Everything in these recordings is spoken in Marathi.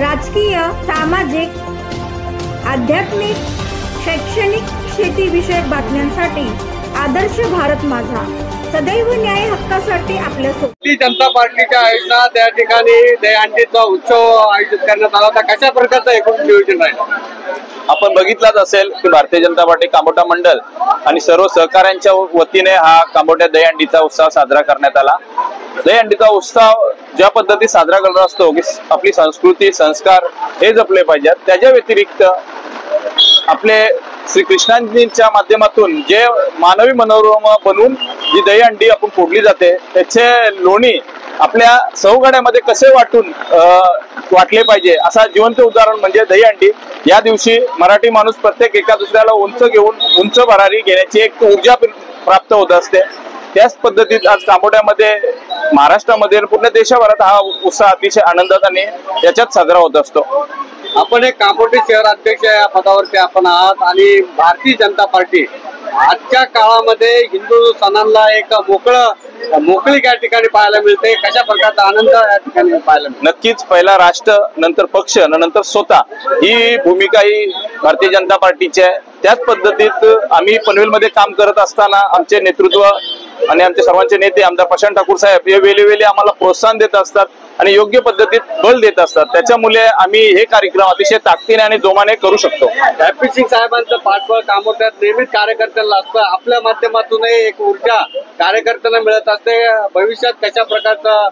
राजकीय, सामाजिक, आध्यात्मिक, शैक्षणिक, शेतीविषयक बातम्यांसाठी आदर्श भारत माझा सदैव न्याय हक्कासाठी आपल्यासोबत। भारतीय जनता पार्टीच्या आयोजनात त्या ठिकाणी दहीहंडीचा उत्सव आयोजित करण्यात आला होता। कशा प्रकारचं एकूण नियोजन आहे? आपण बघितलाच असेल की भारतीय जनता पार्टी कामोठा मंडल आणि सर्व सहकाऱ्यांच्या वतीने हा कामोठ्या दहीहंडीचा उत्सव साजरा करण्यात आला। दहीहंडीचा उत्सव ज्या पद्धतीत साजरा करत असतो की आपली संस्कृती संस्कार हे जपले पाहिजेत, त्याच्या व्यतिरिक्त आपले श्री कृष्णांच्या माध्यमातून जे मानवी मनोरमा बनवून जी दहीहंडी आपण फोडली जाते त्याचे लोणी आपल्या सौगाड्यामध्ये कसे वाटले पाहिजे असा जिवंत उदाहरण म्हणजे दहीहंडी। या दिवशी मराठी माणूस प्रत्येक एका दुसऱ्याला उंच घेऊन उंच भरारी घेण्याची एक ऊर्जा प्राप्त होत असते। त्याच पद्धतीत आज कामोठ्यामध्ये महाराष्ट्रामध्ये पूर्ण देशभरात हा उत्सव अतिशय आनंदात आणि याच्यात साजरा होत असतो। आपण एक कामोठे शहर अध्यक्ष या पदावरती आपण आहात आणि भारतीय जनता पार्टी आजच्या काळामध्ये हिंदू सणांना एक मोकळीक या ठिकाणी पाहायला मिळते। कशा प्रकारचा आनंद या ठिकाणी पाहायला मिळतो? नक्कीच पहिला राष्ट्र, नंतर पक्ष, नंतर स्वतः ही भूमिका ही भारतीय जनता पार्टीची आहे। त्याच पद्धतीत आम्ही पनवेलमध्ये काम करत असताना आमचे नेतृत्व आणि आमचे सर्वांचे नेते आमदार प्रशांत ठाकूर साहेब हे वेळोवेळी आम्हाला प्रोत्साहन देत असतात आणि योग्य पद्धतीत बल देत असतात। त्याच्यामुळे आम्ही हे कार्यक्रम अतिशय ताकदीने आणि जोमाने करू शकतो। हॅपी सिंग साहेबांचं पाठबळ कामोठ्यात नेहमीच कार्यकर्त्यांना असतं। आपल्या माध्यमातूनही एक ऊर्जा कार्यकर्त्यांना मिळत असते। भविष्यात कशा प्रकारचं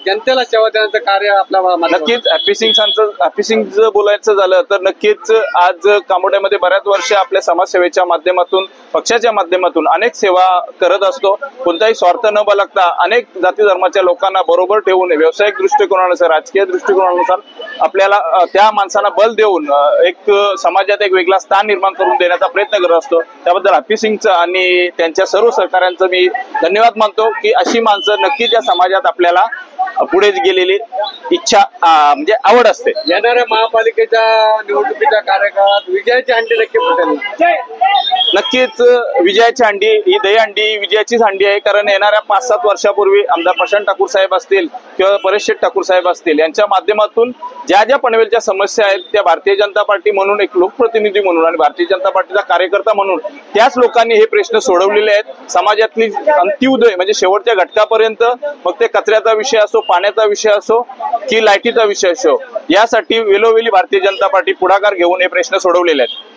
जनतेला सेवा देण्याचं कार्य आपल्या नक्कीच हॅपी सिंग बोलायचं झालं तर नक्कीच आज कामोठ्यामध्ये बऱ्याच वर्ष आपल्या समाजसेवेच्या माध्यमातून पक्षाच्या माध्यमातून अनेक सेवा करत असतो। कोणताही स्वार्थ न बाळगता अनेक जाती धर्माच्या लोकांना बरोबर ठेवून व्यावसायिक दृष्टिकोनानुसार राजकीय दृष्टिकोनानुसार आपल्याला त्या माणसांना बल देऊन एक समाजात एक वेगळा स्थान निर्माण करून देण्याचा प्रयत्न करत असतो। त्याबद्दल हॅपी सिंगचं आणि त्यांच्या सर्व सहकाऱ्यांचं मी धन्यवाद मानतो की अशी माणसं नक्कीच या समाजात आपल्याला पुढे गेलेली इच्छा म्हणजे आवड असते। येणाऱ्या महापालिकेच्या निवडणुकीच्या कार्यकाळात विजयाची हंडी नक्की फुटेल। नक्कीच विजयाची हंडी ही दहीहंडी विजयाचीच हंडी आहे, कारण येणाऱ्या 5-7 वर्षापूर्वी आमदार प्रशांत ठाकूर साहेब असतील किंवा परेश शेठ ठाकूर साहेब असतील यांच्या माध्यमातून ज्या पनवेलच्या समस्या आहेत त्या भारतीय जनता पार्टी म्हणून एक लोकप्रतिनिधी म्हणून आणि भारतीय जनता पार्टीचा कार्यकर्ता म्हणून त्याच लोकांनी हे प्रश्न सोडवलेले आहेत। समाजातली अंत्योदय म्हणजे शेवटच्या घटकापर्यंत, मग ते कचऱ्याचा विषय असो, पाण्याचा विषय असो की लाईटीचा विषय असो, यासाठी वेळोवेळी भारतीय जनता पार्टी पुढाकार घेऊन हे प्रश्न सोडवलेले आहेत।